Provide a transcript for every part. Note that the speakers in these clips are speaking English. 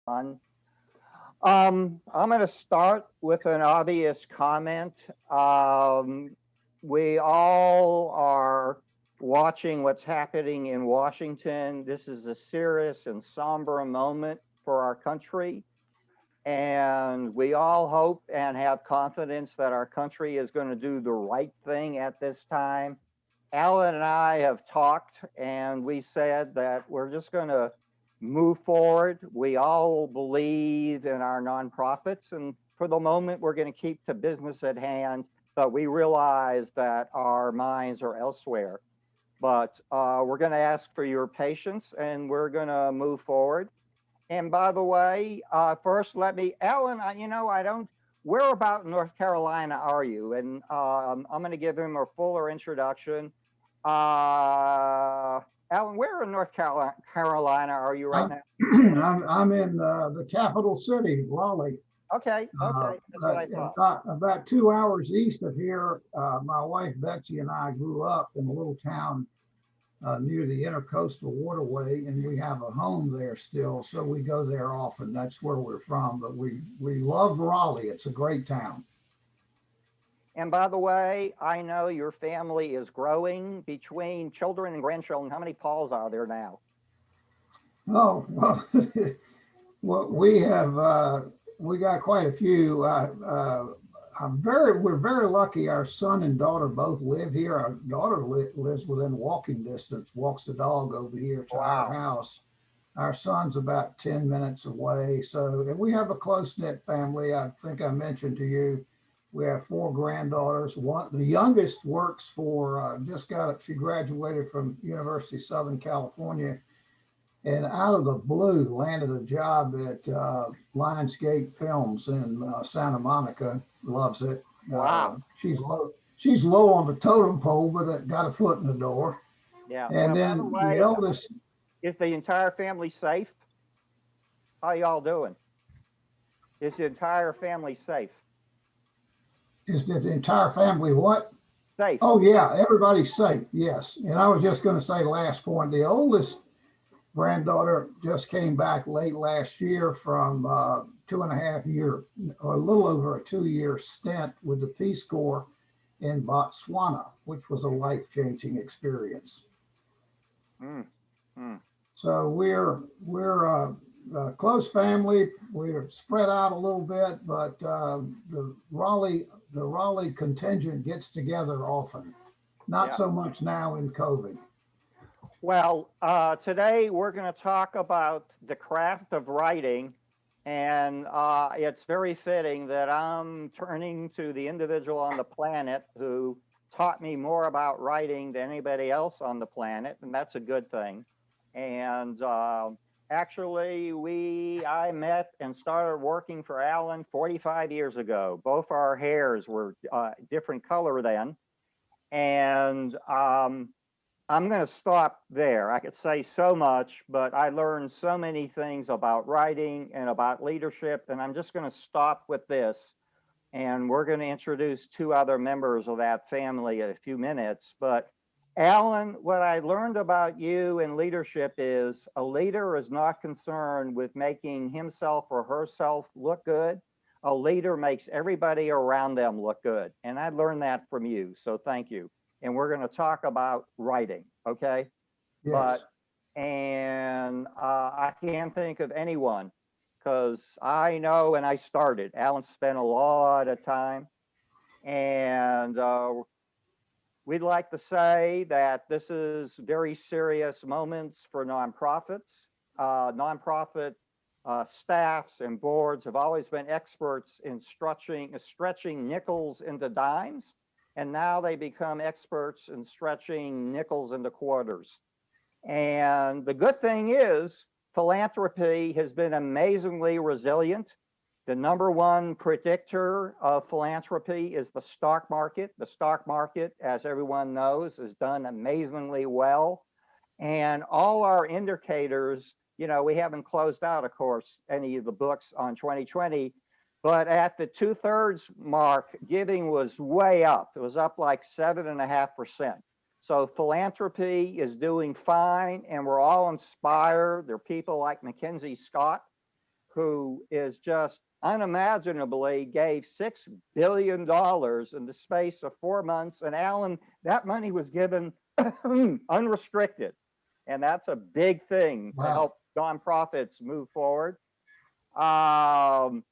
everyone. I'm going to start with an obvious comment. Um, we all are watching what's happening in Washington. This is a serious and somber moment for our country. And we all hope and have confidence that our country is going to do the right thing at this time. Alan and I have talked, and we said that we're just going to move forward. We all believe in our nonprofits, and for the moment, we're going to keep to business at hand, but we realize that our minds are elsewhere. But we're going to ask for your patience, and we're going to move forward. And by the way, first let me, Alan, I don't, where about in North Carolina are you? And I'm going to give him a fuller introduction. Alan, where in North Carolina are you right I'm, now? I'm in the capital city, Raleigh. Okay, okay, that's what I thought. About 2 hours east of here. My wife Betsy and I grew up in a little town near the Intercoastal Waterway, and we have a home there still. So we go there often. That's where we're from. But we love Raleigh. It's a great town. And by the way, I know your family is growing between children and grandchildren. How many Pauls are there now? Oh well, well we got quite a few. We're very lucky. Our son and daughter both live here. Our daughter lives within walking distance, walks the dog over here to our Wow. house. Our son's about 10 minutes away. So, and we have a close knit family. I think I mentioned to you, we have four granddaughters. The youngest works for, she graduated from University of Southern California and out of the blue landed a job at Lionsgate Films in Santa Monica. Loves it. Wow. She's low on the totem pole, but got a foot in the door. Yeah. And Well, by the then the way, eldest is the entire family safe? How y'all doing? Is the entire family safe? is that the entire family what? Safe. Oh yeah, everybody's safe. Yes. And I was just going to say last point. The oldest granddaughter just came back late last year from 2.5 year, or a little over a 2 year stint with the Peace Corps in Botswana, which was a life changing experience. Mm, mm. So we're a close family. We're spread out a little bit, but the Raleigh contingent gets together often. Not Yeah. so much now in COVID. Well, today we're going to talk about the craft of writing, and it's very fitting that I'm turning to the individual on the planet who taught me more about writing than anybody else on the planet, and that's a good thing. And actually, I met and started working for Alan 45 years ago. Both our hairs were different color then, and I'm going to stop there. I could say so much, but I learned so many things about writing and about leadership, and I'm just going to stop with this. And we're going to introduce two other members of that family in a few minutes. But Alan, what I learned about you in leadership is a leader is not concerned with making himself or herself look good. A leader makes everybody around them look good. And I learned that from you. So thank you. And we're going to talk about writing, okay? But, Yes. and I can't think of anyone because I know when I started, Alan spent a lot of time. And we'd like to say that this is very serious moments for nonprofits. Nonprofit staffs and boards have always been experts in stretching nickels into dimes, and now they become experts in stretching nickels into quarters. And the good thing is, philanthropy has been amazingly resilient. The number one predictor of philanthropy is the stock market. The stock market, as everyone knows, has done amazingly well. And all our indicators, we haven't closed out, of course, any of the books on 2020, but at the 2/3 mark, giving was way up. It was up like 7.5%. So philanthropy is doing fine, and we're all inspired. There are people like Mackenzie Scott who is just unimaginably gave $6 billion in the space of 4 months. And Alan, that money was given unrestricted. And that's a big thing to Wow. help nonprofits move forward. Um,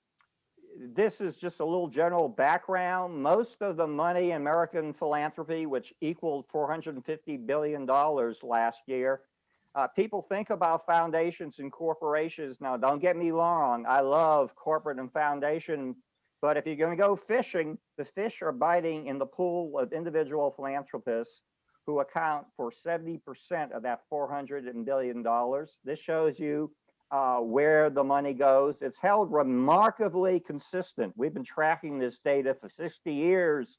this is just a little general background. Most of the money in American philanthropy, which equaled $450 billion last year, people think about foundations and corporations. Now, don't get me wrong, I love corporate and foundation, but if you're going to go fishing, the fish are biting in the pool of individual philanthropists who account for 70% of that $400 billion. This shows you where the money goes. It's held remarkably consistent. We've been tracking this data for 60 years,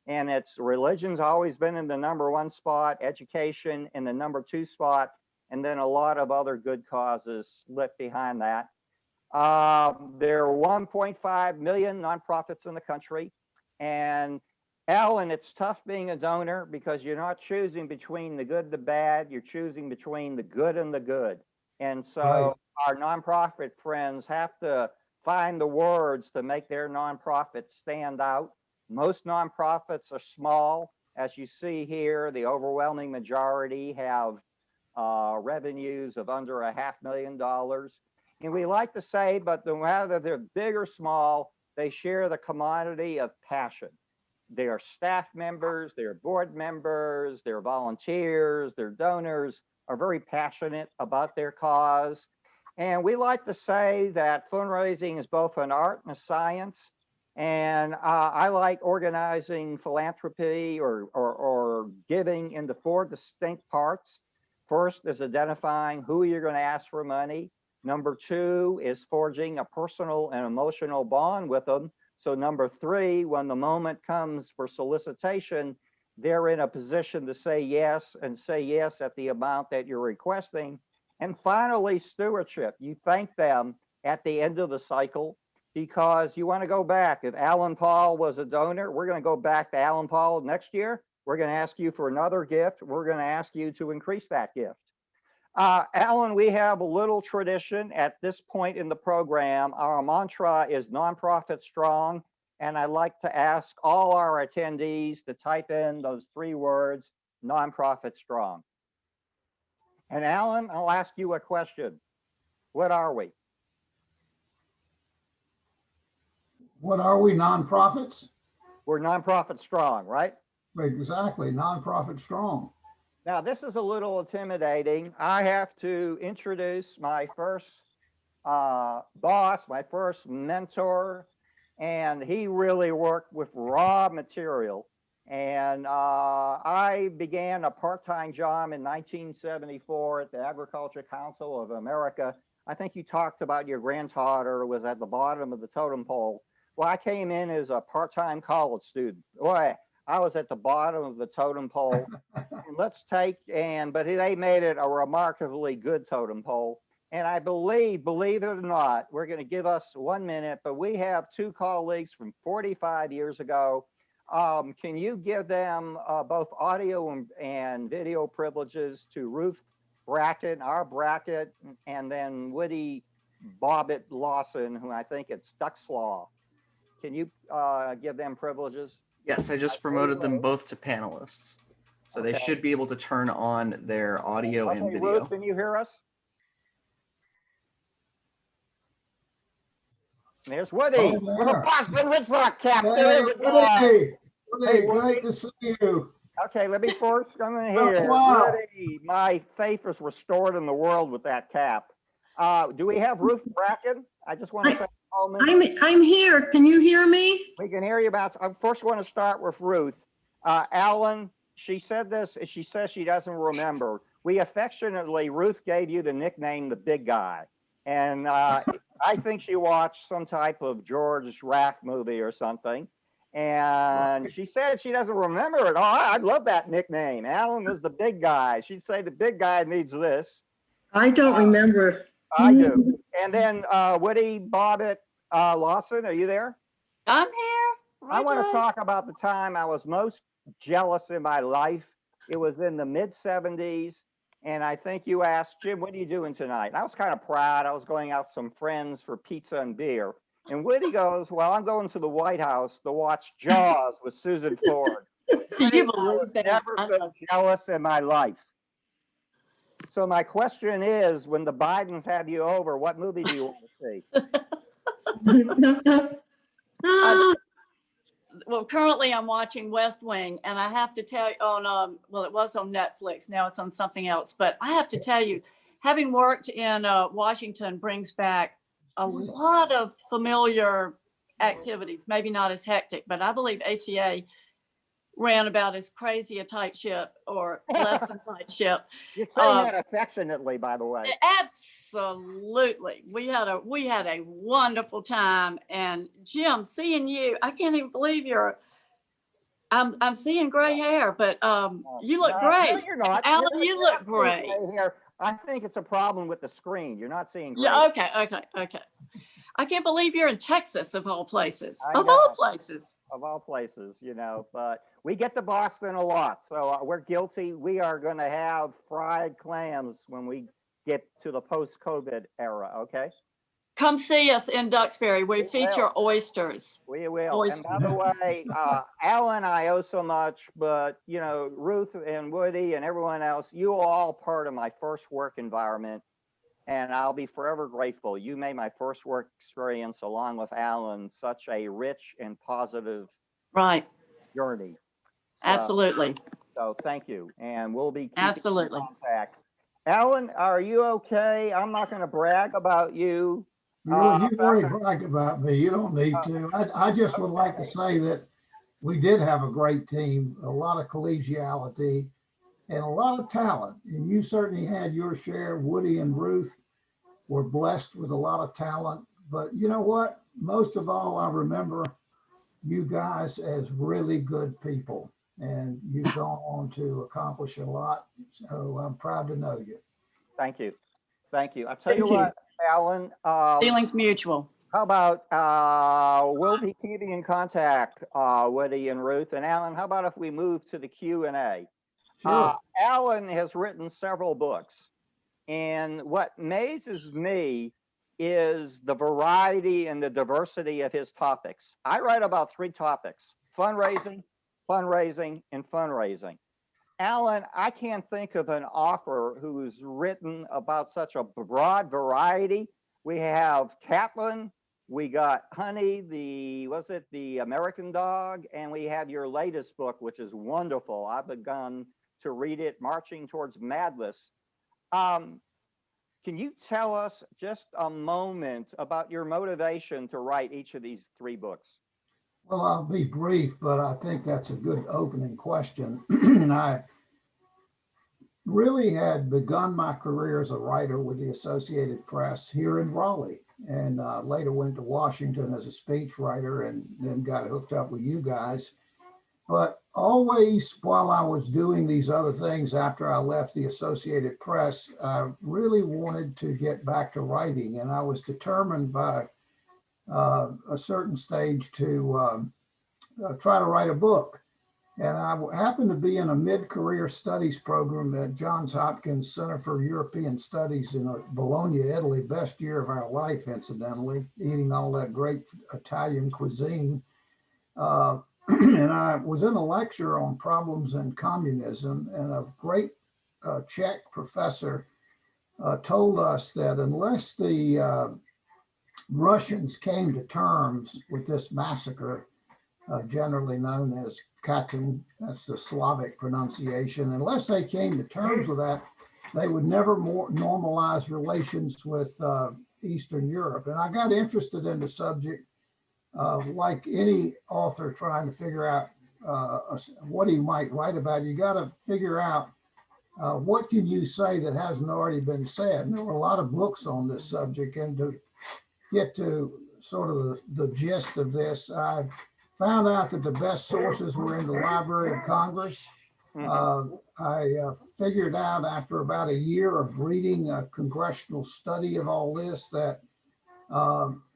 and it's religion's always been in the #1 spot, education in the #2 spot, and then a lot of other good causes slipped behind that. There are 1.5 million nonprofits in the country, and Alan, it's tough being a donor because you're not choosing between the good and the bad, you're choosing between the good and the good. And so Right. our nonprofit friends have to find the words to make their nonprofit stand out. Most nonprofits are small. As you see here, the overwhelming majority have revenues of under $500,000. And we like to say, but whether they're big or small, they share the commodity of passion. They are staff members, they're board members, they're volunteers, they're donors, are very passionate about their cause. And we like to say that fundraising is both an art and a science. And I like organizing philanthropy or giving into 4 distinct parts. First is identifying who you're going to ask for money. Number 2 is forging a personal and emotional bond with them. So number 3, when the moment comes for solicitation, they're in a position to say yes and say yes at the amount that you're requesting. And finally, stewardship. You thank them at the end of the cycle because you want to go back. If Alan Paul was a donor, we're going to go back to Alan Paul next year. We're going to ask you for another gift. We're going to ask you to increase that gift. Alan, we have a little tradition at this point in the program. Our mantra is nonprofit strong. And I'd like to ask all our attendees to type in those 3 words, nonprofit strong. And Alan, I'll ask you a question. What are we? What are we, nonprofits? We're nonprofit strong, right? Exactly, nonprofit strong. Now, this is a little intimidating. I have to introduce my first boss, my first mentor, and he really worked with raw material. And I began a part-time job in 1974 at the Agriculture Council of America. I think you talked about your granddaughter was at the bottom of the totem pole. Well, I came in as a part-time college student. Boy, I was at the bottom of the totem pole. And but they made it a remarkably good totem pole. And I believe it or not, we're going to give us 1 minute, but we have 2 colleagues from 45 years ago. Can you give them both audio and video privileges to Ruth Brackett, our Brackett, and then Woody Bobbitt Lawson, who I think it's Stuxlaw. Can you give them privileges? Yes, I just promoted them both to panelists. So they should be able to turn on their audio and video. Ruth, can you hear us? There's Woody with a Boston Red Sox cap. Hey, great to see you. Okay, let me first come in here. Woody, my faith is restored in the world with that cap. Do we have Ruth Brackett? I just want to say I'm here. Can you hear me? We can hear you. I first want to start with Ruth. Alan, she said this. She says she doesn't remember. We affectionately, Ruth gave you the nickname, the big guy. And I think she watched some type of George Raft movie or something. And she said she doesn't remember it. Oh, I love that nickname. Alan was the big guy. She'd say the big guy needs this. I don't remember. I do. And then Woody Bobbitt Lawson, are you there? I'm here. I want to talk about the time I was most jealous in my life. It was in the mid-70s. And I think you asked, Jim, what are you doing tonight? And I was kind of proud. I was going out with some friends for pizza and beer. And Woody goes, well, I'm going to the White House to watch Jaws with Susan Ford. Do Woody, you I was believe that? never I so love- jealous in my life. So my question is, when the Bidens have you over, what movie do you want to see? Well, currently I'm watching West Wing, and I have to tell you on well, it was on Netflix. Now it's on something else. But I have to tell you, having worked in Washington brings back a lot of familiar activities. Maybe not as hectic, but I believe ACA ran about as crazy a tight ship or less than tight ship. You're saying Uh, that affectionately, by the way. Absolutely. We had a wonderful time. And Jim, seeing you, I can't even believe I'm seeing gray hair, but you look No, great. No, you're not. Alan, You're you not look seeing great. gray hair. I think it's a problem with the screen. You're not seeing gray. Yeah, okay. I can't believe you're in Texas of all places. I Of know. all places. Of all places, but we get to Boston a lot, so we're guilty. We are going to have fried clams when we get to the post-COVID era, okay? Come see us in Duxbury. We We feature oysters. We will. Oyster. And by the way, Alan, I owe so much, but Ruth and Woody and everyone else, you are all part of my first work environment, and I'll be forever grateful. You made my first work experience, along with Alan, such a rich and positive Right. journey. Absolutely. So thank you, and we'll be keeping Absolutely. in contact. Alan, are you okay? I'm not going to brag about you. You've already bragged about me. You don't need to. I just would like to say that we did have a great team, a lot of collegiality and a lot of talent. And you certainly had your share. Woody and Ruth were blessed with a lot of talent. But you know what? Most of all, I remember you guys as really good people. And you've gone on to accomplish a lot. So I'm proud to know you. Thank you. Thank you. I'll tell Thank you you. what, Alan, Feelings mutual. how about we'll be keeping in contact, Woody and Ruth. And Alan, how about if we move to the Q&A? Sure. Alan has written several books. And what amazes me is the variety and the diversity of his topics. I write about 3 topics: fundraising, fundraising, and fundraising. Alan, I can't think of an author who's written about such a broad variety. We have Catlin, we got Honey, the American dog, and we have your latest book, which is wonderful. I've begun to read it, Marching Towards Madness. Can you tell us just a moment about your motivation to write each of these 3 books? Well, I'll be brief, but I think that's a good opening question. And I really had begun my career as a writer with the Associated Press here in Raleigh, and later went to Washington as a speechwriter and then got hooked up with you guys. But always while I was doing these other things after I left the Associated Press, I really wanted to get back to writing, and I was determined by a certain stage to try to write a book. And I happened to be in a mid-career studies program at Johns Hopkins Center for European Studies in Bologna, Italy. Best year of our life, incidentally, eating all that great Italian cuisine. And I was in a lecture on problems in communism, and a great Czech professor told us that unless the Russians came to terms with this massacre, generally known as Katyn, that's the Slavic pronunciation, unless they came to terms with that, they would never more normalize relations with Eastern Europe. And I got interested in the subject, like any author trying to figure out what he might write about. You got to figure out what can you say that hasn't already been said. And there were a lot of books on this subject, and to get to sort of the gist of this, I found out that the best sources were in the Library of Congress. I figured out after about a year of reading a congressional study of all this that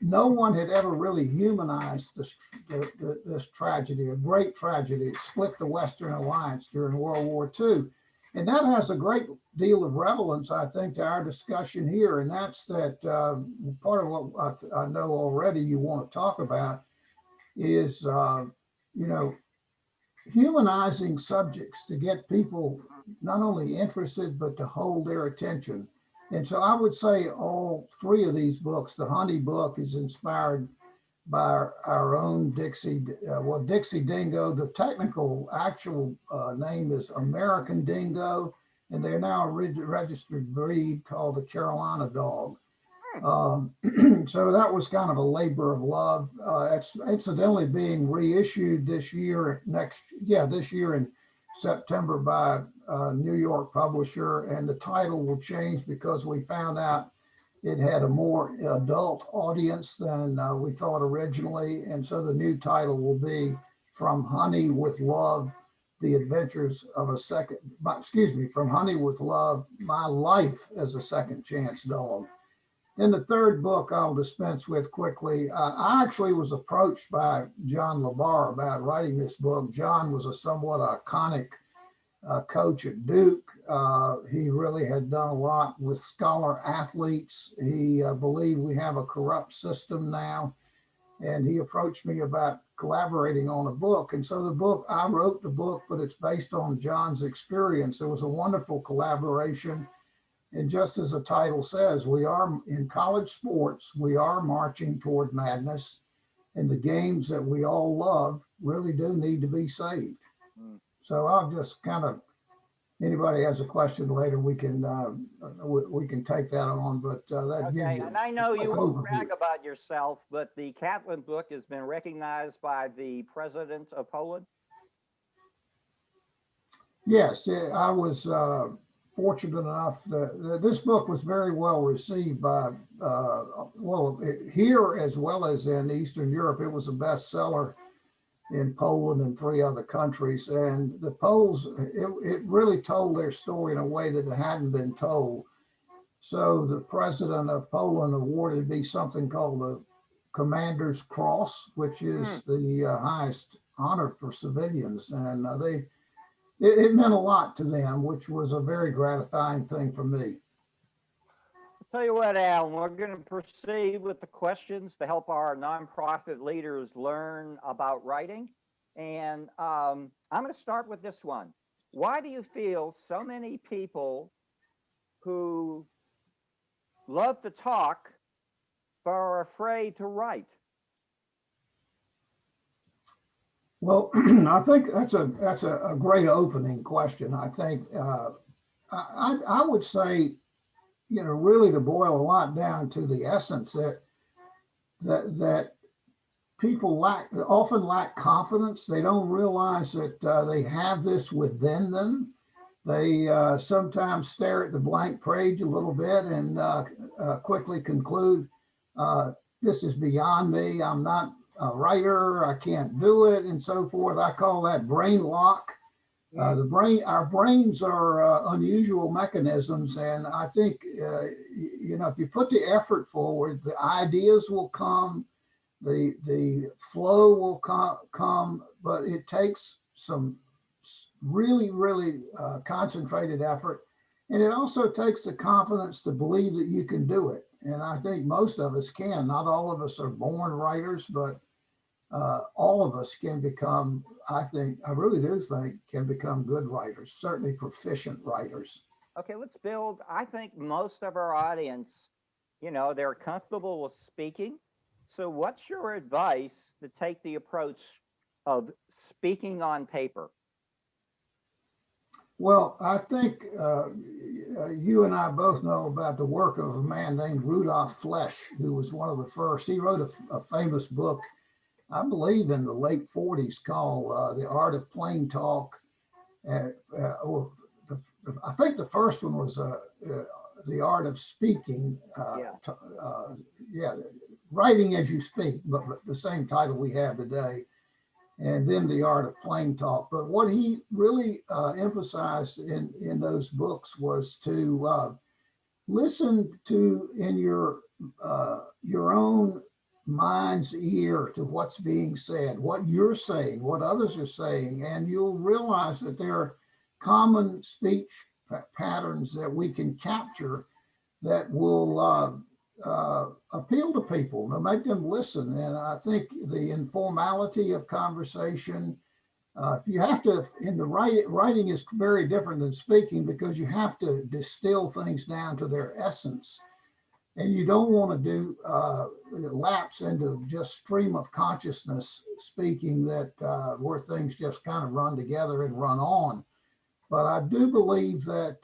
no one had ever really humanized this tragedy, a great tragedy. It split the Western Alliance during World War II. And that has a great deal of relevance, I think, to our discussion here. And that's that part of what I know already you want to talk about is, you know, humanizing subjects to get people not only interested, but to hold their attention. And so I would say all three of these books, the Honey book is inspired by our own Dixie, Dixie Dingo. The technical actual name is American Dingo, and they're now a registered breed called the Carolina Dog. So that was kind of a labor of love. It's incidentally being reissued this year, this year in September by a New York publisher, and the title will change because we found out it had a more adult audience than we thought originally. And so the new title will be From Honey with Love, The Adventures of From Honey with Love, My Life as a Second Chance Dog. In the third book, I'll dispense with quickly. I actually was approached by John LaBar about writing this book. John was a somewhat iconic coach at Duke. He really had done a lot with scholar athletes. He believed we have a corrupt system now. And he approached me about collaborating on a book. And so I wrote the book, but it's based on John's experience. It was a wonderful collaboration. And just as the title says, we are in college sports, we are marching toward madness, and the games that we all love really do need to be saved. So I'll just kind of, anybody has a question later, we can take that on, but that gives Okay, you. and I know you won't overview. brag about yourself, but the Catlin book has been recognized by the president of Poland. Yes, I was fortunate enough that this book was very well received by, here as well as in Eastern Europe. It was a bestseller in Poland and 3 other countries. And the Poles, it really told their story in a way that it hadn't been told. So the president of Poland awarded me something called the Commander's Cross, which is the highest honor for civilians. And it meant a lot to them, which was a very gratifying thing for me. Tell you what, Alan, we're going to proceed with the questions to help our nonprofit leaders learn about writing. And I'm going to start with this one. Why do you feel so many people who love to talk but are afraid to write? Well, I think that's a great opening question. I think I would say, really to boil a lot down to the essence that people often lack confidence. They don't realize that they have this within them. They sometimes stare at the blank page a little bit and quickly conclude, this is beyond me. I'm not a writer. I can't do it, and so forth. I call that brain lock. Our brains are unusual mechanisms, and I think if you put the effort forward, the ideas will come, the flow will come, but it takes some really, really concentrated effort, and it also takes the confidence to believe that you can do it. And I think most of us can. Not all of us are born writers, but all of us can become, I really do think, can become good writers, certainly proficient writers. Okay, let's build. I think most of our audience, they're comfortable with speaking. So what's your advice to take the approach of speaking on paper? Well, I think you and I both know about the work of a man named Rudolf Flesch, who was one of the first. He wrote a famous book, I believe in the late 40s, called The Art of Plain Talk. I think the first one was The Art of Speaking. Writing as you speak, but the same title we have today. And then The Art of Plain Talk. But what he really emphasized in those books was to listen to in your own mind's ear to what's being said, what you're saying, what others are saying, and you'll realize that there common speech patterns that we can capture that will appeal to people, to make them listen. And I think the informality of conversation, if you have to, in the writing is very different than speaking because you have to distill things down to their essence. And you don't want to do lapse into just stream of consciousness speaking that where things just kind of run together and run on. But I do believe that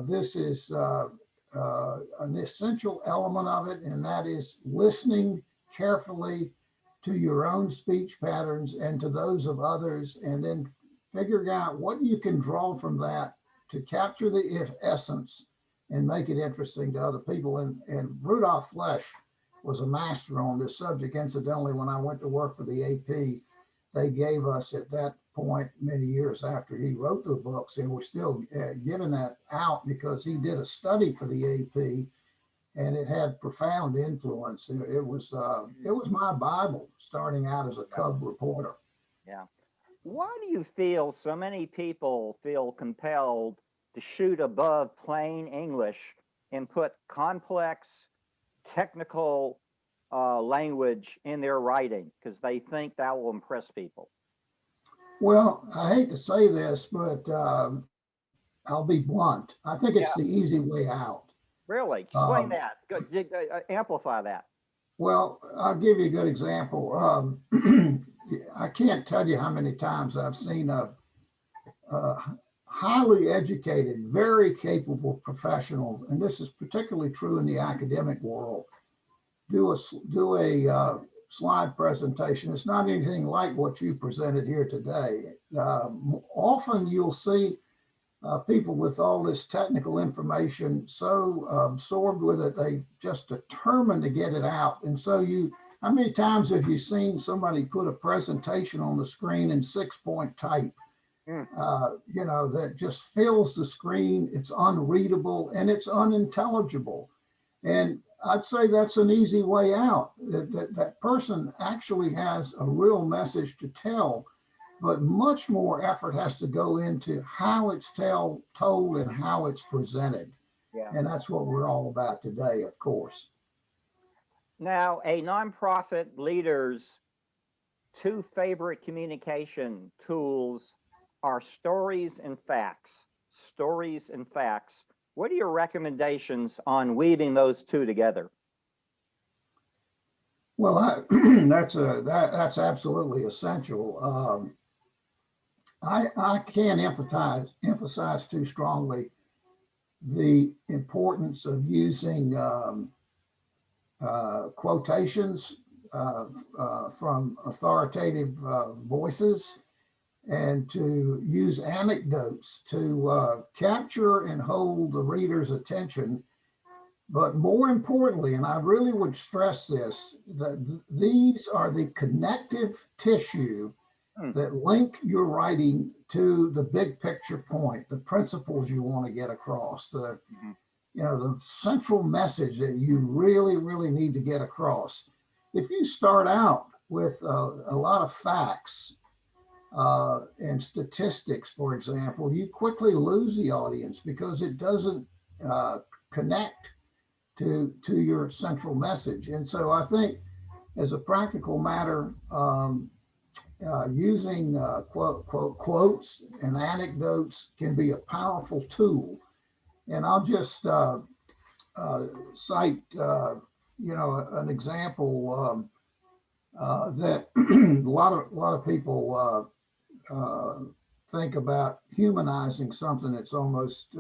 this is an essential element of it, and that is listening carefully to your own speech patterns and to those of others, and then figuring out what you can draw from that to capture the essence and make it interesting to other people. And Rudolph Flesch was a master on this subject. Incidentally, when I went to work for the AP, they gave us at that point, many years after he wrote the books, and we're still giving that out because he did a study for the AP and it had profound influence. It was my Bible starting out as a cub reporter. Yeah. Why do you feel so many people feel compelled to shoot above plain English and put complex technical language in their writing because they think that will impress people? Well, I hate to say this, but I'll be blunt. I think it's the easy way out. Really? Explain that. Amplify that. Well, I'll give you a good example. I can't tell you how many times I've seen a highly educated, very capable professional, and this is particularly true in the academic world, do a slide presentation. It's not anything like what you presented here today. Often you'll see people with all this technical information so absorbed with it, they just determined to get it out. And so how many times have you seen somebody put a presentation on the screen in 6-point type? That just fills the screen. It's unreadable and it's unintelligible. And I'd say that's an easy way out. That person actually has a real message to tell, but much more effort has to go into how it's told and how it's presented. Yeah. And that's what we're all about today, of course. Now, a nonprofit leader's two favorite communication tools are stories and facts. Stories and facts. What are your recommendations on weaving those two together? Well, that's absolutely essential. I can't emphasize too strongly the importance of using quotations from authoritative voices, and to use anecdotes to capture and hold the reader's attention. But more importantly, and I really would stress this, that these are the connective tissue that link your writing to the big picture point, the principles you want to get across, the central message that you really, really need to get across. If you start out with a lot of facts and statistics, for example, you quickly lose the audience because it doesn't connect to your central message. And so I think as a practical matter, using quotes and anecdotes can be a powerful tool. And I'll just cite an example that a lot of people think about humanizing something that's almost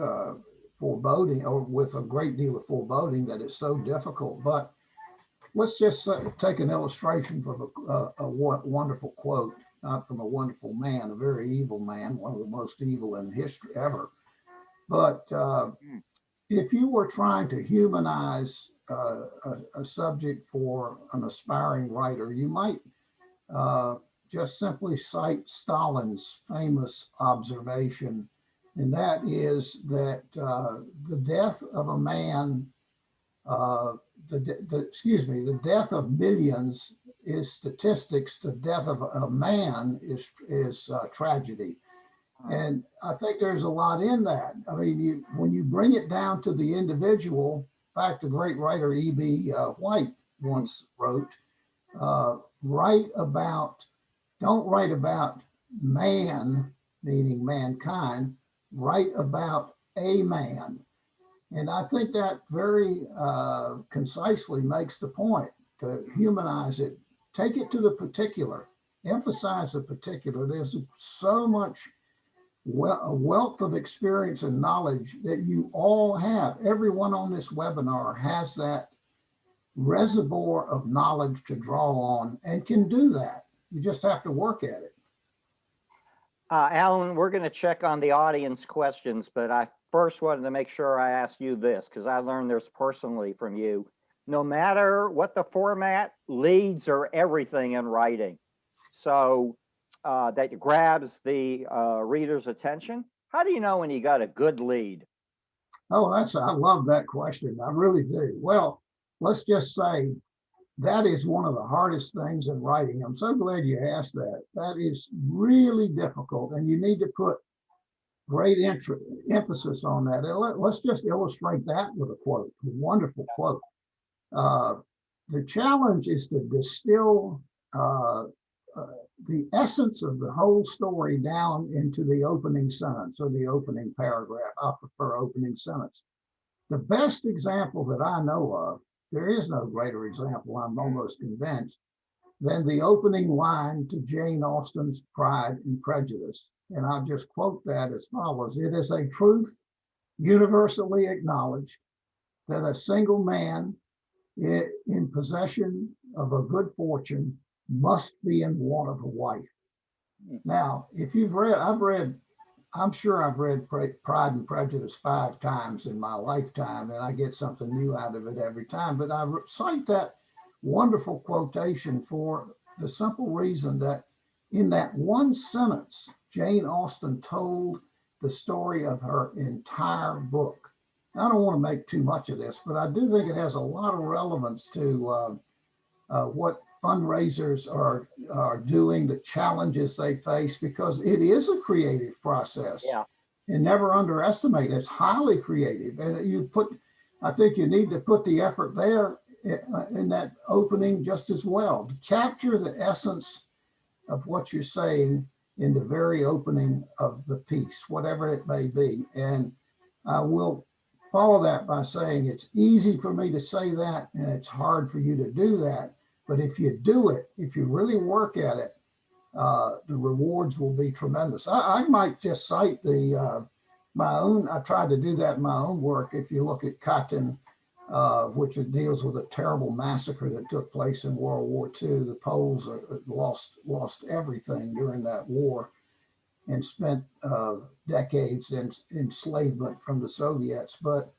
foreboding, or with a great deal of foreboding that is so difficult. But let's just take an illustration from a wonderful quote, not from a wonderful man, a very evil man, one of the most evil in history ever. But if you were trying to humanize a subject for an aspiring writer, you might just simply cite Stalin's famous observation, and that is that the death of a man, the death of millions is statistics. The death of a man is tragedy. And I think there's a lot in that. I mean, when you bring it down to the individual, in fact, the great writer E.B. White once wrote, write about, don't write about man, meaning mankind, write about a man. And I think that very concisely makes the point, to humanize it, take it to the particular, emphasize the particular. There's so much a wealth of experience and knowledge that you all have. Everyone on this webinar has that reservoir of knowledge to draw on and can do that. You just have to work at it. Alan, we're going to check on the audience questions, but I first wanted to make sure I asked you this because I learned this personally from you. No matter what the format, leads are everything in writing. So that grabs the reader's attention. How do you know when you got a good lead? Oh, I love that question. I really do. Well, let's just say that is one of the hardest things in writing. I'm so glad you asked that. That is really difficult, and you need to put great emphasis on that. Let's just illustrate that with a quote, a wonderful quote. The challenge is to distill the essence of the whole story down into the opening sentence or the opening paragraph. I prefer opening sentence. The best example that I know of, there is no greater example, I'm almost convinced, than the opening line to Jane Austen's Pride and Prejudice. And I'll just quote that as follows. It is a truth universally acknowledged that a single man in possession of a good fortune must be in want of a wife. Now, if you've read, I'm sure I've read Pride and Prejudice 5 times in my lifetime, and I get something new out of it every time. But I cite that wonderful quotation for the simple reason that in that one sentence, Jane Austen told the story of her entire book. I don't want to make too much of this, but I do think it has a lot of relevance to what fundraisers are doing, the challenges they face, because it is a creative process. Yeah. And never underestimate it. It's highly creative. And I think you need to put the effort there in that opening just as well, to capture the essence of what you're saying in the very opening of the piece, whatever it may be. And I will follow that by saying it's easy for me to say that, and it's hard for you to do that. But if you do it, if you really work at it, the rewards will be tremendous. I might just cite my own, I tried to do that in my own work. If you look at Katyn, which deals with a terrible massacre that took place in World War II, the Poles lost everything during that war and spent decades in enslavement from the Soviets. But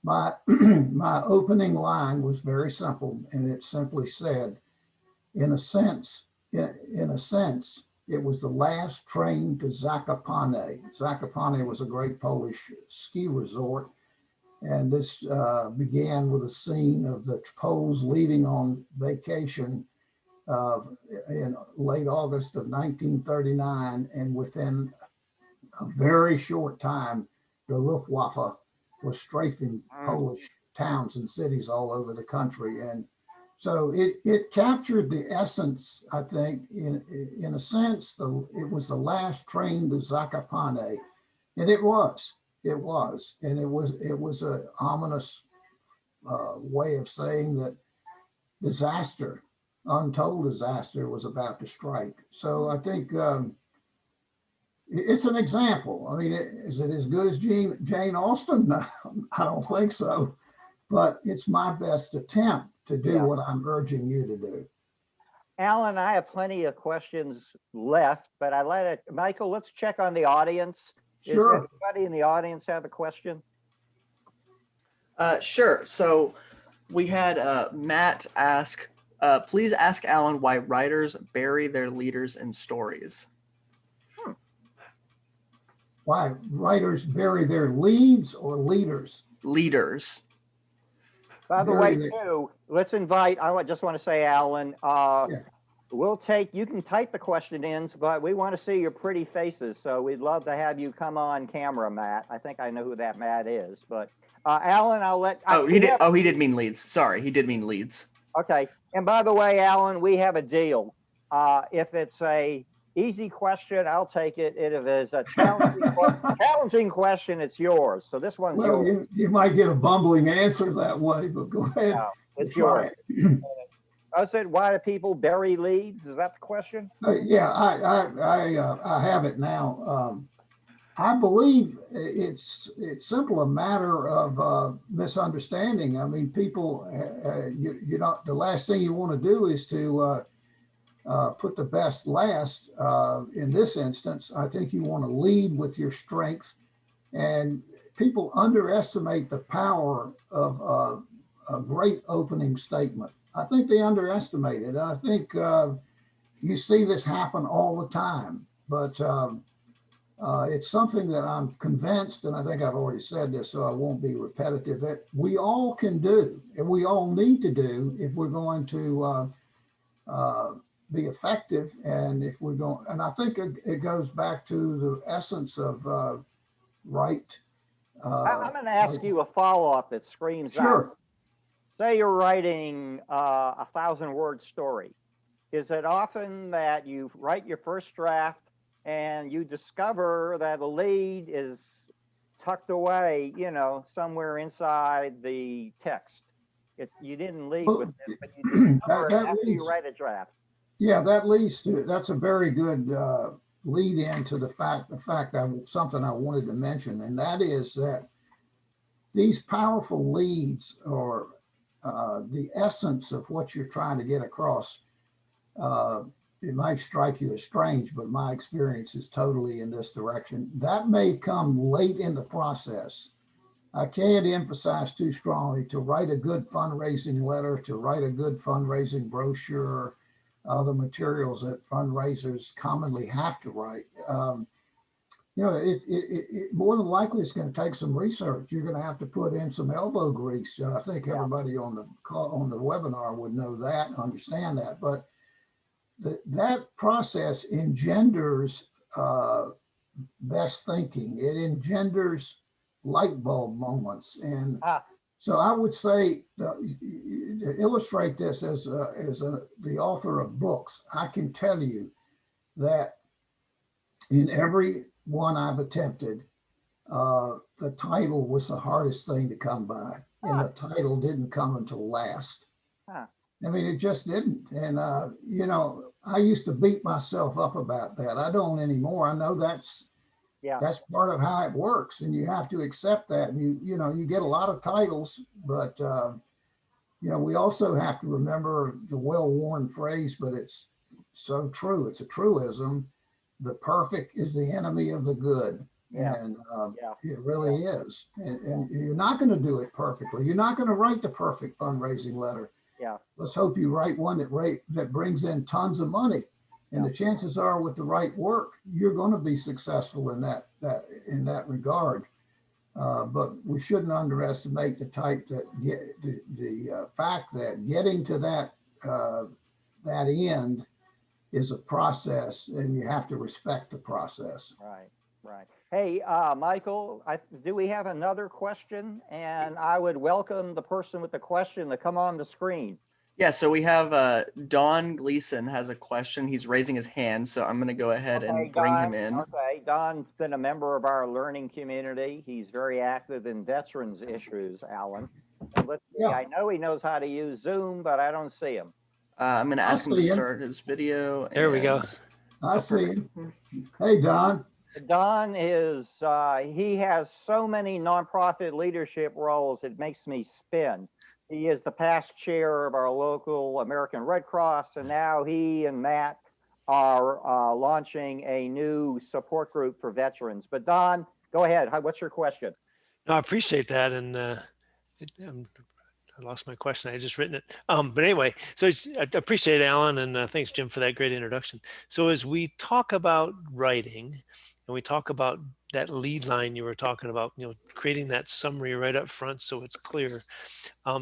my my opening line was very simple, and it simply said, in a sense, it was the last train to Zakopane. Zakopane was a great Polish ski resort, and this began with a scene of the Poles leaving on vacation in late August of 1939, and within a very short time, the Luftwaffe was strafing Polish towns and cities all over the country. And so it captured the essence, I think, in a sense. It was the last train to Zakopane, and it was, and it was an ominous way of saying that disaster, untold disaster, was about to strike. So I think it's an example. I mean, is it as good as Jane Austen? No, I don't think so, but it's my best attempt to do what I'm urging you to do. Alan, I have plenty of questions left, but Michael, let's check on the audience. Sure. Does anybody in the audience have a question? Sure. So we had Matt ask, please ask Alan why writers bury their leaders in stories. Why writers bury their leads or leaders? Leaders. By the way, too, let's invite, just want to say, Alan, You can type the question in, but we want to see your pretty faces. So we'd love to have you come on camera, Matt. I think I know who that Matt is, but Alan, He did mean leads. Sorry, he did mean leads. Okay. And by the way, Alan, we have a deal. If it's a easy question, I'll take it. If it's a challenging question, it's yours. So this one's Well, yours. you might get a bumbling answer that way, but go ahead. No, it's Try yours. it. I said, why do people bury leads? Is that the question? Yeah, I have it now. I believe it's simple a matter of misunderstanding. I mean, people, you know, the last thing you want to do is to put the best last. In this instance, I think you want to lead with your strength, and people underestimate the power of a great opening statement. I think they underestimate it. I think you see this happen all the time, but it's something that I'm convinced, and I think I've already said this, so I won't be repetitive, that we all can do, and we all need to do if we're going to be effective. And if we're going, and I think it goes back to the essence of right. I'm going to ask you a follow-up that screams out. Sure. Say you're writing a 1,000-word story. Is it often that you write your first draft and you discover that the lead is tucked away, you know, somewhere inside the text? You didn't lead with it, but you discover it after you write a draft. Yeah, that's a very good lead into the fact something I wanted to mention, and that is that these powerful leads are the essence of what you're trying to get across. It might strike you as strange, but my experience is totally in this direction. That may come late in the process. I can't emphasize too strongly to write a good fundraising letter, to write a good fundraising brochure, the materials that fundraisers commonly have to write. You know, it more than likely it's going to take some research. You're going to have to put in some elbow grease. I think everybody on the call, on the webinar would know that, understand that. But that process engenders best thinking. It engenders light bulb moments. And so I would say, to illustrate this as the author of books, I can tell you that in every one I've attempted, the title was the hardest thing to come by, and the title didn't come until last. I mean, it just didn't. And, you know, I used to beat myself up about that. I don't anymore. I know that's part of how it works, and you have to accept that. And you know, you get a lot of titles, but, you know, we also have to remember the well-worn phrase, but it's so true. It's a truism. The perfect is the enemy of the good. And it really is. And you're not going to do it perfectly. You're not going to write the perfect fundraising letter. Let's hope you write one that brings in tons of money. And the chances are, with the right work, you're going to be successful in that regard. But we shouldn't underestimate the type that the fact that getting to that end is a process, and you have to respect the process. Right. Hey, Michael, do we have another question? And I would welcome the person with the question to come on the screen. Yeah, so we have Don Gleason has a question. He's raising his hand, so I'm going to go ahead and bring him in. Okay, Don's been a member of our learning community. He's very active in veterans issues, Alan. And let's see, I know he knows how to use Zoom, but I don't see him. I'm going to ask him to start his video. There we go. I see him. Hey, Don. Don is, he has so many nonprofit leadership roles, it makes me spin. He is the past chair of our local American Red Cross, and now he and Matt are launching a new support group for veterans. But Don, go ahead. What's your question? No, I appreciate that. And I lost my question. I just written it. But anyway, so I appreciate Alan, and thanks, Jim, for that great introduction. So as we talk about writing, and we talk about that lead line you were talking about, creating that summary right up front so it's clear.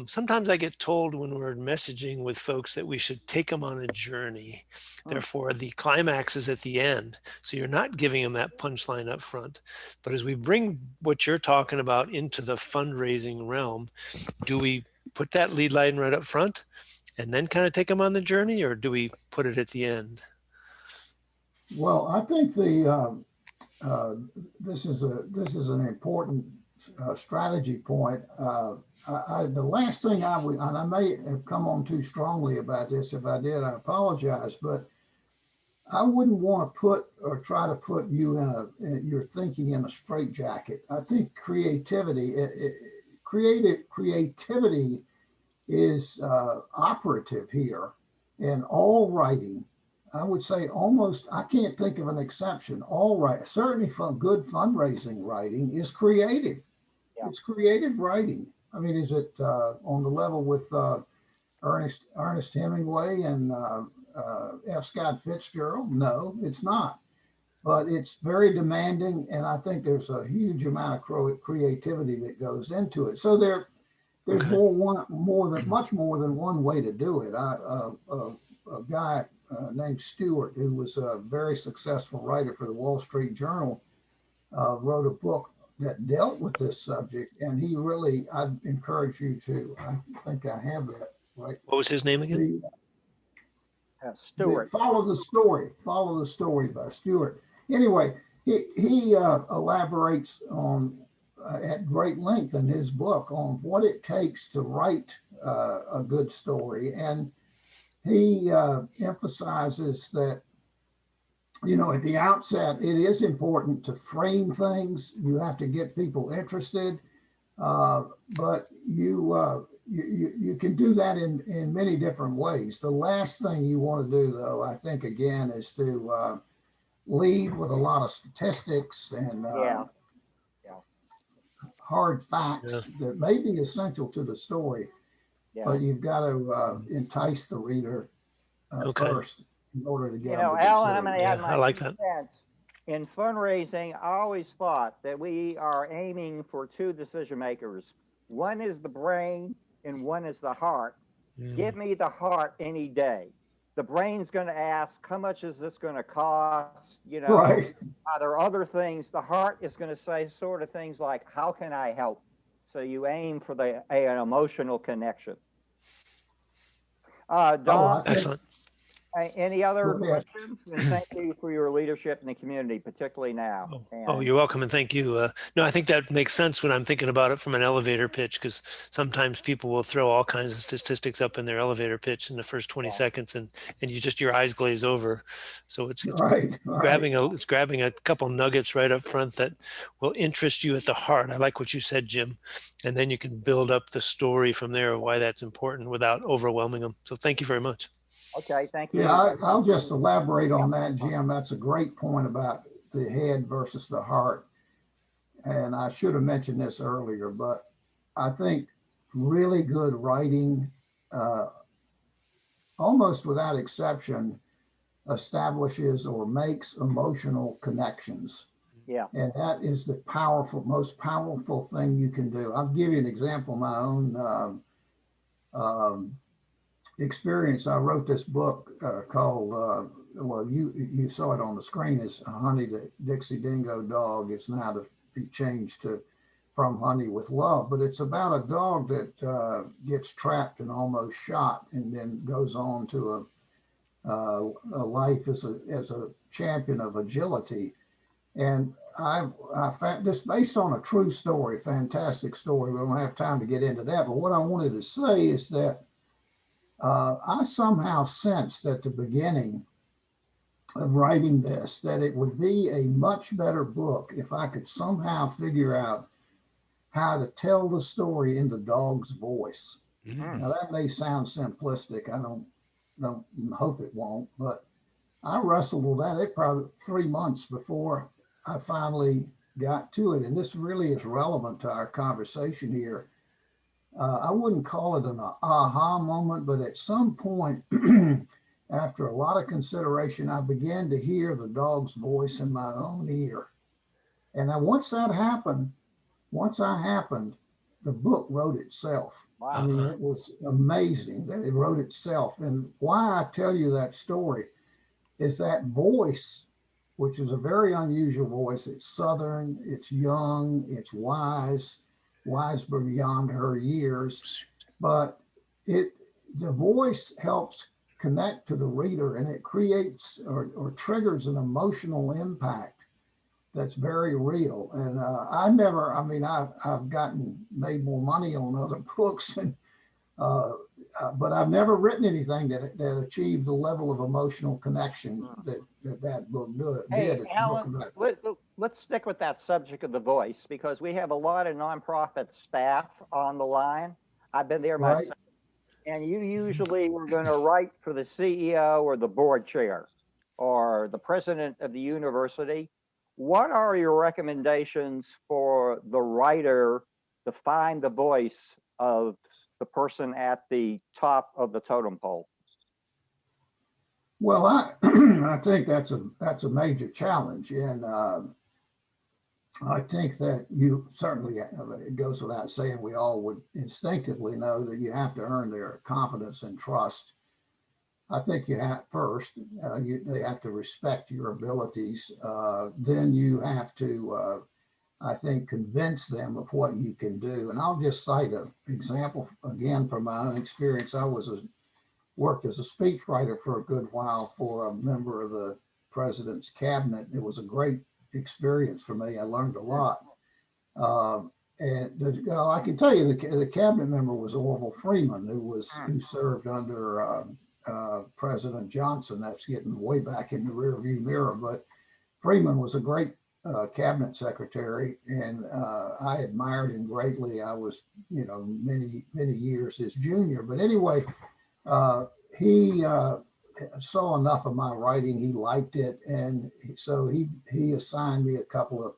Sometimes I get told when we're messaging with folks that we should take them on a journey. Therefore, the climax is at the end. So you're not giving them that punchline up front. But as we bring what you're talking about into the fundraising realm, do we put that lead line right up front and then kind of take them on the journey, or do we put it at the end? Well, I think this is an important strategy point. The last thing I would, and I may have come on too strongly about this. If I did, I apologize. But I wouldn't want to put or try to put you in your thinking in a straitjacket. I think creativity is operative here in all writing. I would say almost, I can't think of an exception. All right, certainly good fundraising writing is creative. Yeah. It's creative writing. I mean, is it on the level with Ernest Hemingway and F. Scott Fitzgerald? No, it's not. But it's very demanding, and I think there's a huge amount of creativity that goes into it. So there's Okay. much more than one way to do it. A guy named Stewart, who was a very successful writer for the Wall Street Journal, wrote a book that dealt with this subject, and I'd encourage you to, I think I have that, right? What was his name again? Stewart. Follow the Story by Stewart. Anyway, he elaborates on at great length in his book on what it takes to write a good story. And he emphasizes that, at the outset, it is important to frame things. You have to get people interested, but you can do that in many different ways. The last thing you want to do, though, I think, again, is to lead with a lot of statistics and hard facts that may be essential to the story, but you've got to entice the reader first in order to get them to Alan, I'm consider. going to add I my like 2 that. cents. In fundraising, I always thought that we are aiming for 2 decision makers. One is the brain and one is the heart. Give me the heart any day. The brain's going to ask, how much is this going to cost? Right. Are there other things? The heart is going to say sort of things like, how can I help? So you aim for an emotional connection. Don, Excellent. any other Go ahead. questions? And thank you for your leadership in the community, particularly now. Oh, you're welcome, and thank you. No, I think that makes sense when I'm thinking about it from an elevator pitch, because sometimes people will throw all kinds of statistics up in their elevator pitch in the first 20 seconds, and your eyes glaze over. So it's Right. grabbing a couple nuggets right up front that will interest you at the heart. I like what you said, Jim, and then you can build up the story from there of why that's important without overwhelming them. So thank you very much. Okay, thank you. Yeah, I'll just elaborate on that, Jim. That's a great point about the head versus the heart. And I should have mentioned this earlier, but I think really good writing, almost without exception, establishes or makes emotional connections. Yeah. And that is the most powerful thing you can do. I'll give you an example of my own experience. I wrote this book called, you saw it on the screen, it's Honey the Dixie Dingo Dog. It's now to be changed to From Honey with Love, but it's about a dog that gets trapped and almost shot and then goes on to a life as a champion of agility. And I found this based on a true story, fantastic story. We don't have time to get into that, but what I wanted to say is that I somehow sensed at the beginning of writing this that it would be a much better book if I could somehow figure out how to tell the story in the dog's voice. Now that may sound simplistic. I don't hope it won't, but I wrestled with that. It probably 3 months before I finally got to it. And this really is relevant to our conversation here. I wouldn't call it an aha moment, but at some point, after a lot of consideration, I began to hear the dog's voice in my own ear. And now once that happened, the book wrote itself. I Wow. mean, it was amazing that it wrote itself. And why I tell you that story is that voice, which is a very unusual voice. It's Southern, it's young, it's wise, wise beyond her years, but it the voice helps connect to the reader, and it creates or triggers an emotional impact that's very real. And I've gotten made more money on other books, and uh, but I've never written anything that achieved the level of emotional connection that book Hey, did. It's a book Alan, about. let's stick with that subject of the voice because we have a lot of nonprofit staff on the line. I've been there Right. myself, and you usually were going to write for the CEO or the board chair or the president of the university. What are your recommendations for the writer to find the voice of the person at the top of the totem pole? Well, I think that's a major challenge, and I think that you certainly, it goes without saying, we all would instinctively know that you have to earn their confidence and trust. I think you have first, they have to respect your abilities. Then you have to, I think, convince them of what you can do. And I'll just cite an example again from my own experience. Worked as a speechwriter for a good while for a member of the president's cabinet. It was a great experience for me. I learned a lot. Uh, I can tell you the cabinet member was Orville Freeman, who served under President Johnson. That's getting way back in the rearview mirror, but Freeman was a great cabinet secretary, and I admired him greatly. I was, many years his junior. But anyway, he saw enough of my writing. He liked it, and so he assigned me a couple of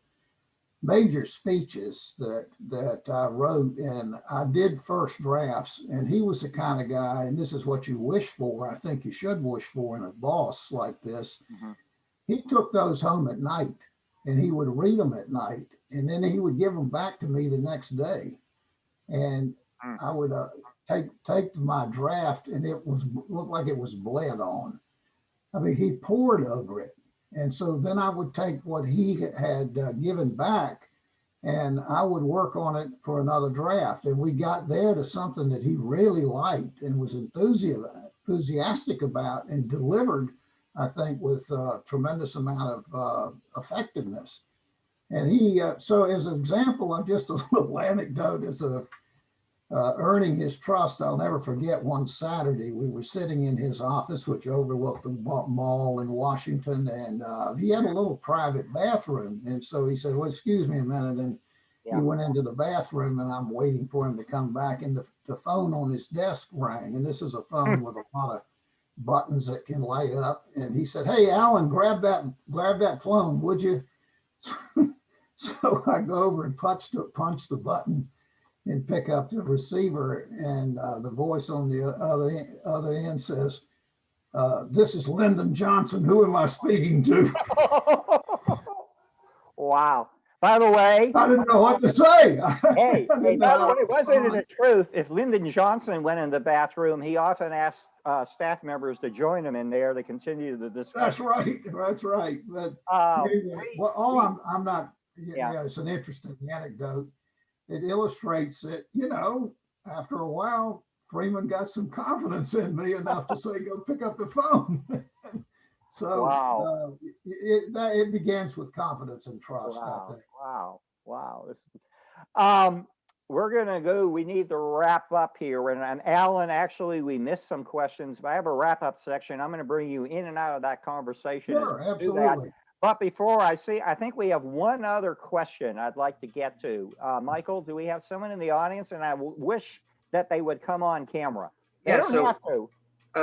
major speeches that I wrote, and I did first drafts. And he was the kind of guy, and this is what you wish for. I think you should wish for in a boss like this. Mhm. He took those home at night, and he would read them at night, and then he would give them back to me the next day, and Mm. I would take my draft, and looked like it was bled on. I mean, he poured over it. And so then I would take what he had given back, and I would work on it for another draft. And we got there to something that he really liked and was enthusiastic about, and delivered, I think, with a tremendous amount of effectiveness. And so as an example of just a little anecdote, as earning his trust, I'll never forget one Saturday, we were sitting in his office, which overlooked the mall in Washington, and he had a little private bathroom. And so he said, well, excuse me a minute. And Yeah. he went into the bathroom, and I'm waiting for him to come back. And the phone on his desk rang. And this is a phone with a lot of buttons that can light up. And he said, hey, Alan, grab that phone, would you? So I go over and punch the button and pick up the receiver, and the voice on the other end says, this is Lyndon Johnson. Who am I speaking to? Wow. By the way, I didn't know what to say. hey, I didn't by know the how way, to wasn't it respond. the truth? If Lyndon Johnson went in the bathroom, he often asked staff members to join him in there to continue the That's discussion. right. That's right. But Uh, anyway, well, I'm not, Yeah. it's an interesting anecdote. It illustrates that, after a while, Freeman got some confidence in me enough to say, go pick up the phone. So Wow. it begins with confidence and trust, I Wow. think. Wow. We're gonna go. We need to wrap up here. And Alan, actually, we missed some questions, but I have a wrap up section. I'm gonna bring you in and out of that conversation as Sure, we do that. absolutely. But before I think we have one other question I'd like to get to. Michael, do we have someone in the audience? And I wish that they would come on camera. They Yeah, don't so have to.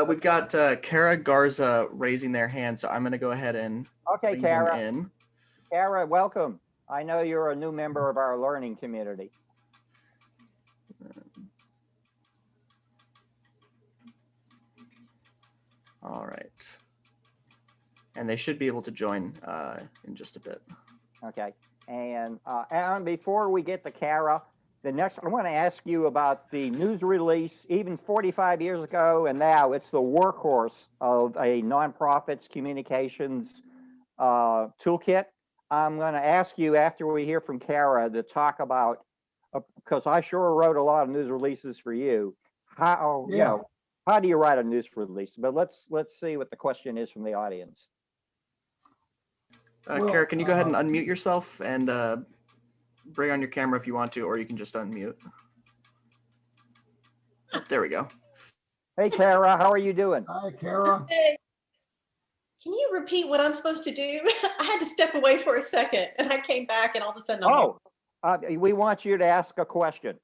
we've got Kara Garza raising their hand, so I'm going to go ahead and Okay, bring them Kara. in. Kara, welcome. I know you're a new member of our learning community. All right. And they should be able to join in just a bit. Okay. And Alan, before we get to Kara, the next, I want to ask you about the news release, even 45 years ago, and now it's the workhorse of a nonprofit's communications toolkit. I'm going to ask you after we hear from Kara to talk about, because I sure wrote a lot of news releases for you. How, you Yeah. know, how do you write a news release? But let's see what the question is from the audience. Well, Kara, can you go ahead and unmute yourself and bring on your camera if you want to, or you can just unmute. Oh, there we go. Hey, Kara, how are you doing? Hi, Kara. Hey, can you repeat what I'm supposed to do? I had to step away for a second and I came back and all of a sudden We want you to ask a question.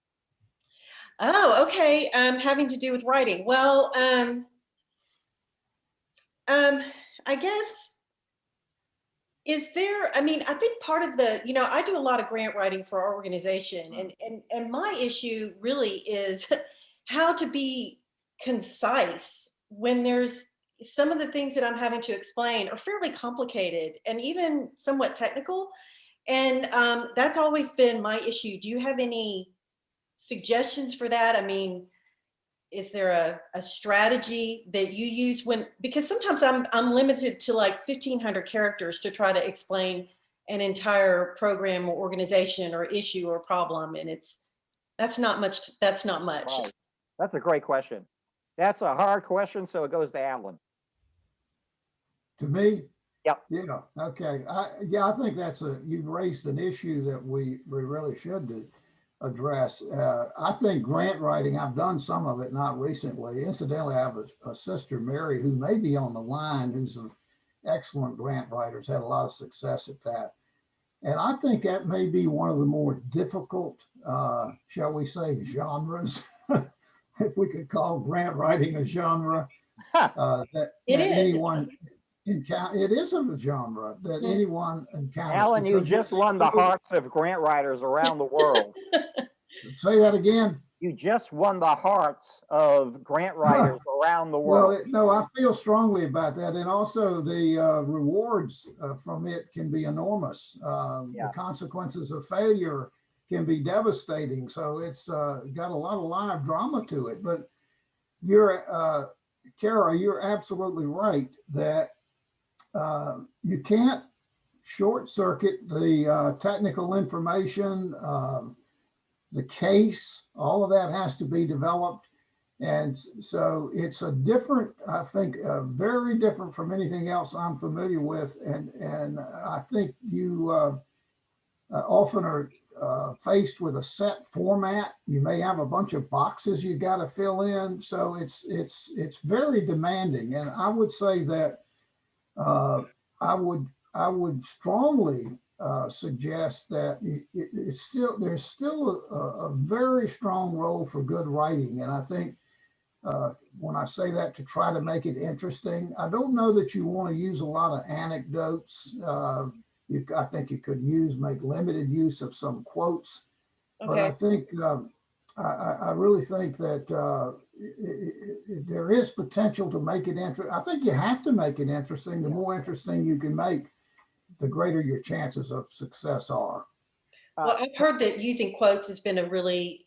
Oh, okay. Having to do with writing. Well, I guess, is there, I mean, I think part of the, I do a lot of grant writing for our organization, and my issue really is how to be concise when there's some of the things that I'm having to explain are fairly complicated and even somewhat technical. And that's always been my issue. Do you have any suggestions for that? I mean, is there a strategy that you use because sometimes I'm limited to like 1,500 characters to try to explain an entire program or organization or issue or problem. And that's not much. Right. That's a great question. That's a hard question, so it goes to Alan. To me? Yep. Yeah, okay. I think you've raised an issue that we really should address. I think grant writing, I've done some of it, not recently. Incidentally, I have a sister, Mary, who may be on the line, who's an excellent grant writer, has had a lot of success at that. And I think that may be one of the more difficult, shall we say, genres, if we could call grant writing a genre, that anyone encounter. It is a genre that anyone encounters. Alan, you just won the hearts of grant writers around the world. Say that again. You just won the hearts of grant writers around the world. Well, no, I feel strongly about that. And also the rewards from it can be enormous. The consequences of failure can be devastating. So it's got a lot of live drama to it. But Kara, you're absolutely right that you can't short circuit the technical information, the case, all of that has to be developed. And so it's a different, I think, very different from anything else I'm familiar with. And I think you often are faced with a set format. You may have a bunch of boxes you got to fill in. So it's very demanding. And I would say that I would strongly suggest that there's still a very strong role for good writing. And I think when I say that, to try to make it interesting, I don't know that you want to use a lot of anecdotes. I think you could make limited use of some quotes, but I think I really think that there is potential to make it interesting. I think you have to make it interesting. The more interesting you can make, the greater your chances of success are. Well, I've heard that using quotes has been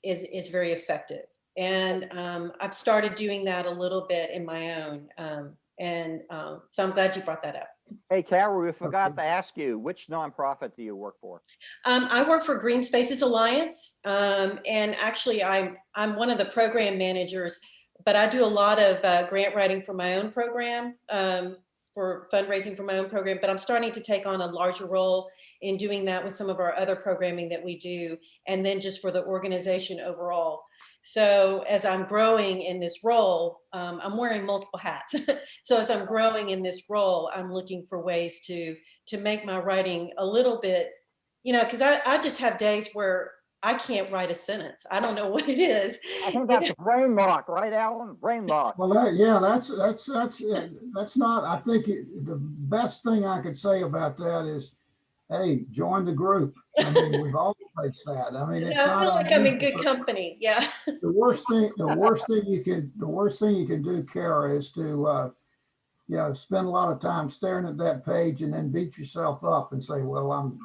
is very effective. And I've started doing that a little bit in my own. So I'm glad you brought that up. Hey, Kara, we forgot to ask you, which nonprofit do you work for? I work for Green Spaces Alliance. And actually I'm one of the program managers, but I do a lot of grant writing for my own program, for fundraising for my own program, but I'm starting to take on a larger role in doing that with some of our other programming that we do, and then just for the organization overall. So as I'm growing in this role, I'm wearing multiple hats. So as I'm growing in this role, I'm looking for ways to make my writing a little bit, because I just have days where I can't write a sentence. I don't know what it is. I think that's brain lock, right, Alan? Brain lock. Well, that's not. I think the best thing I could say about that is, hey, join the group. I mean, we've all faced that. I mean, it's I not. feel like I'm in good company. Yeah. The worst thing you can do, Kara, is to spend a lot of time staring at that page and then beat yourself up and say, well, I'm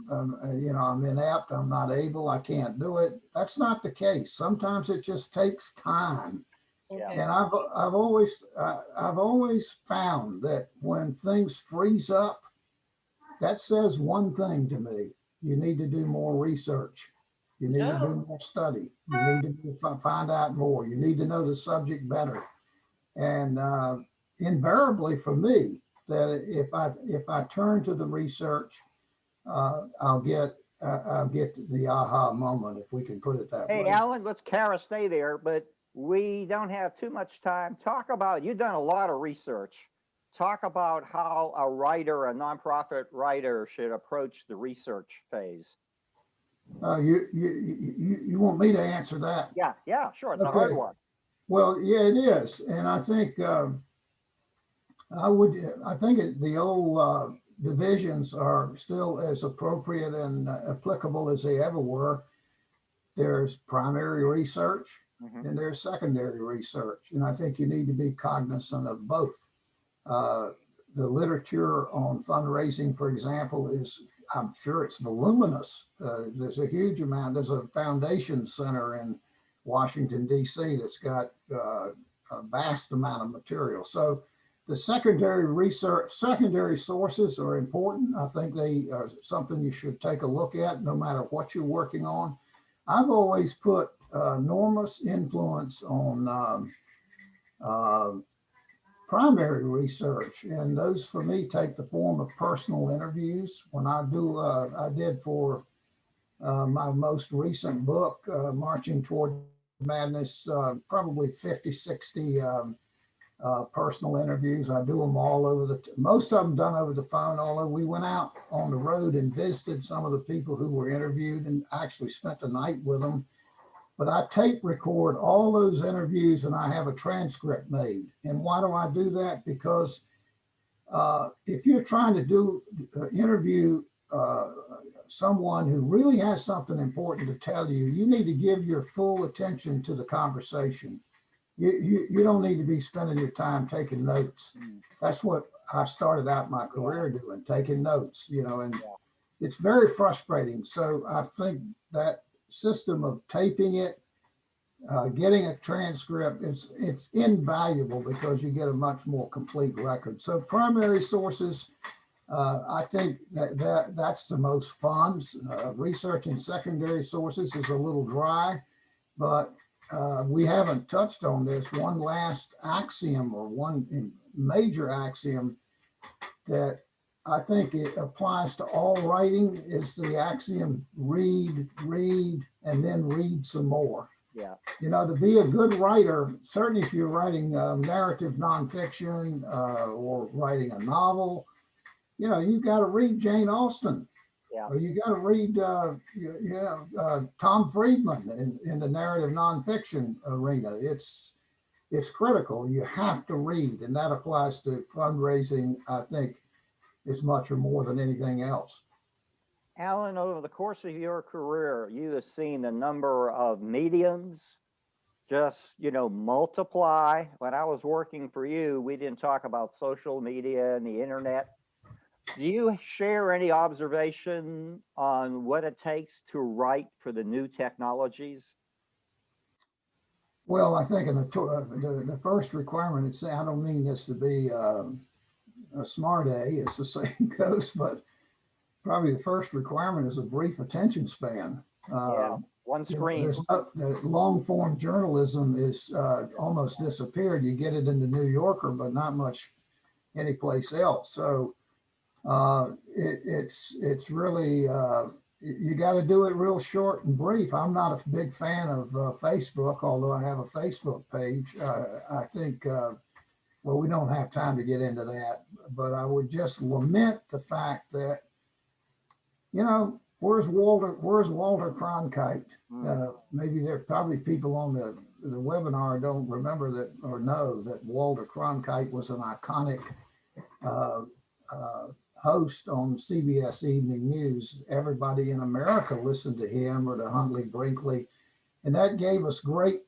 inept, I'm not able, I can't do it. That's not the case. Sometimes it just takes time. Yeah. And I've always found that when things freeze up, that says one thing to me: you need to do more research, you need to do more study, you need to find out more, you need to know the subject better. And invariably for me, that if I turn to the research, I'll get the aha moment, if we can put it that Hey, way. Alan, let's Kara stay there, but we don't have too much time. Talk about, you've done a lot of research. Talk about how a writer, a nonprofit writer, should approach the research phase. You want me to answer that? Yeah, sure. It's a hard Okay. one. Well, yeah, it is, and I think the old divisions are still as appropriate and applicable as they ever were. There's primary research Mhm. and there's secondary research, and I think you need to be cognizant of both. The literature on fundraising, for example, I'm sure it's voluminous. There's a huge amount. There's a foundation center in Washington, D.C. that's got a vast amount of material. So the secondary sources are important. I think they are something you should take a look at no matter what you're working on. I've always put enormous influence on primary research, and those for me take the form of personal interviews. When I did for my most recent book, Marching Toward Madness, probably 50, 60 personal interviews. I do them all over most of them done over the phone, although we went out on the road and visited some of the people who were interviewed and actually spent the night with them. But I tape record all those interviews and I have a transcript made. And why do I do that? Because if you're trying to interview someone who really has something important to tell you, you need to give your full attention to the conversation. You don't need to be spending your time taking notes. That's what I started out my career doing, taking notes, and it's very frustrating. So I think that system of taping it, getting a transcript, it's invaluable because you get a much more complete record. So primary sources, I think that's the most fun. Researching secondary sources is a little dry, but we haven't touched on this. One last axiom, or one major axiom that I think it applies to all writing, is the axiom: read, and then read some more. Yeah. To be a good writer, certainly if you're writing narrative nonfiction or writing a novel, you've got to read Jane Austen. Yeah. Or you got to read Tom Friedman in the narrative nonfiction arena. It's critical. You have to read, and that applies to fundraising, I think, as much or more than anything else. Alan, over the course of your career, you have seen the number of mediums just, multiply. When I was working for you, we didn't talk about social media and the internet. Do you share any observation on what it takes to write for the new technologies? Well, I think in the first requirement, I don't mean this to be a smart A, as the saying goes, but probably the first requirement is a brief attention span. One screen. The long form journalism is almost disappeared. You get it in the New Yorker, but not much anyplace else. So it's really, you got to do it real short and brief. I'm not a big fan of Facebook, although I have a Facebook page. I think, well, we don't have time to get into that, but I would just lament the fact that, where's Walter Cronkite? Maybe there are probably people on the webinar don't remember that or know that Walter Cronkite was an iconic host on CBS Evening News. Everybody in America listened to him or to Huntley Brinkley, and that gave us great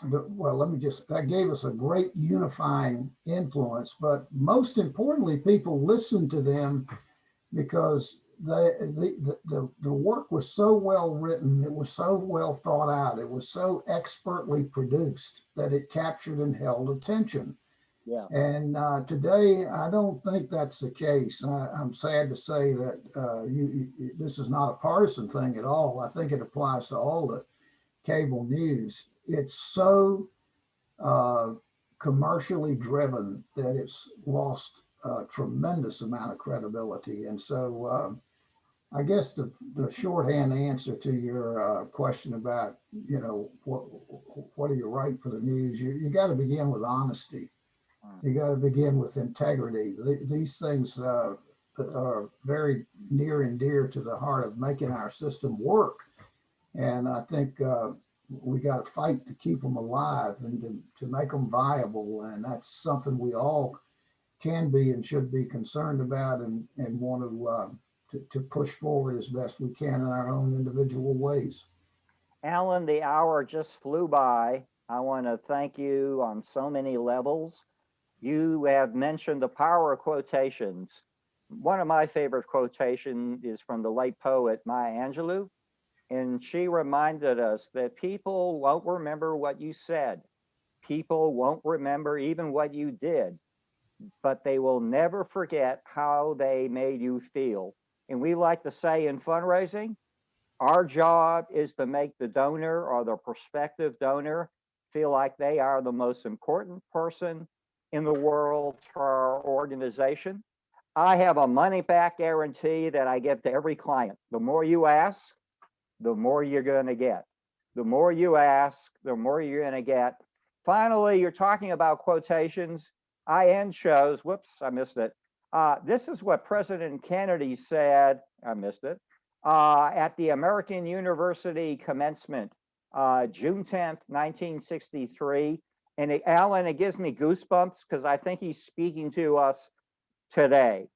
well, let me just, that gave us a great unifying influence, but most importantly, people listened to them because the work was so well written, it was so well thought out, it was so expertly produced that it captured and held attention. Yeah. And today, I don't think that's the case. I'm sad to say that this is not a partisan thing at all. I think it applies to all the cable news. It's so commercially driven that it's lost a tremendous amount of credibility. And so I guess the shorthand answer to your question about, what do you write for the news? You got to begin with honesty. You got to begin with integrity. These things are very near and dear to the heart of making our system work. And I think we got to fight to keep them alive and to make them viable. And that's something we all can be and should be concerned about and want to push forward as best we can in our own individual ways. Alan, the hour just flew by. I want to thank you on so many levels. You have mentioned the power of quotations. One of my favorite quotations is from the late poet Maya Angelou, and she reminded us that people won't remember what you said. People won't remember even what you did, but they will never forget how they made you feel. And we like to say in fundraising, our job is to make the donor or the prospective donor feel like they are the most important person in the world for our organization. I have a money back guarantee that I give to every client. The more you ask, the more you're going to get. The more you ask, the more you're going to get. Finally, you're talking about quotations. I end shows. Whoops, I missed it. This is what President Kennedy said. I missed it. At the American University commencement, June 10th, 1963. And Alan, it gives me goosebumps because I think he's speaking to us today.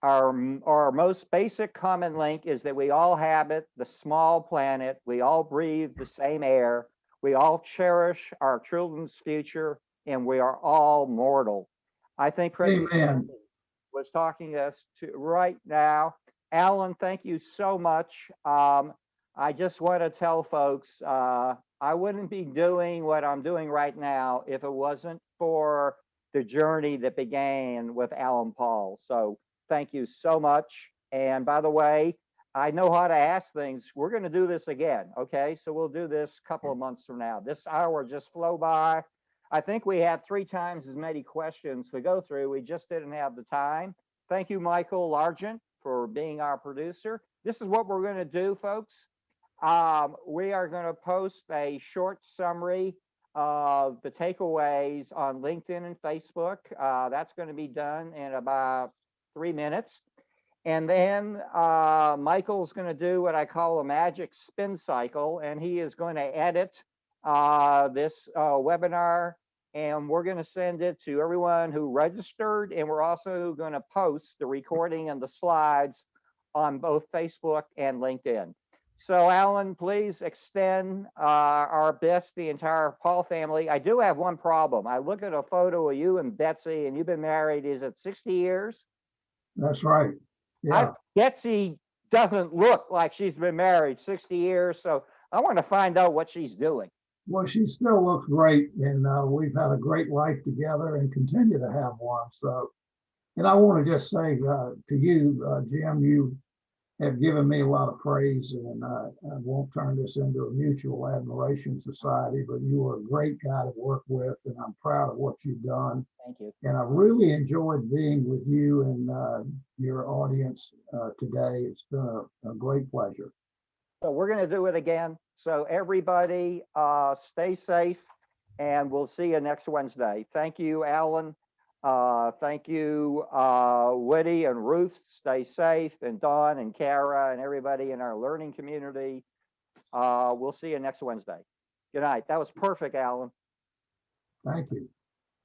Our most basic common link is that we all habit the small planet. We all breathe the same air. We all cherish our children's future, and we are all mortal. I think President Amen. was talking to us right now. Alan, thank you so much. I just want to tell folks I wouldn't be doing what I'm doing right now if it wasn't for the journey that began with Alan Paul. So thank you so much. And by the way, I know how to ask things. We're going to do this again. Okay. So we'll do this a couple of months from now. This hour just flew by. I think we had 3 times as many questions to go through. We just didn't have the time. Thank you, Michael Largent, for being our producer. This is what we're going to do, folks. We are going to post a short summary of the takeaways on LinkedIn and Facebook. That's going to be done in about 3 minutes. And then Michael's going to do what I call a magic spin cycle, and he is going to edit this webinar, and we're going to send it to everyone who registered, and we're also going to post the recording and the slides on both Facebook and LinkedIn. So Alan, please extend our best, the entire Paul family. I do have one problem. I look at a photo of you and Betsy, and you've been married, is it 60 years? That's right. Yeah. Betsy doesn't look like she's been married 60 years, so I want to find out what she's doing. Well, she still looks great, and we've had a great life together and continue to have one. So, and I want to just say to you, Jim, you have given me a lot of praise, and I won't turn this into a mutual admiration society, but you are a great guy to work with, and I'm proud of what you've done. Thank you. And I've really enjoyed being with you and your audience today. It's been a great pleasure. So we're going to do it again. So everybody stay safe, and we'll see you next Wednesday. Thank you, Alan. Thank you, Woody and Ruth. Stay safe, and Dawn and Kara and everybody in our learning community. We'll see you next Wednesday. Good night. That was perfect, Alan. Thank you.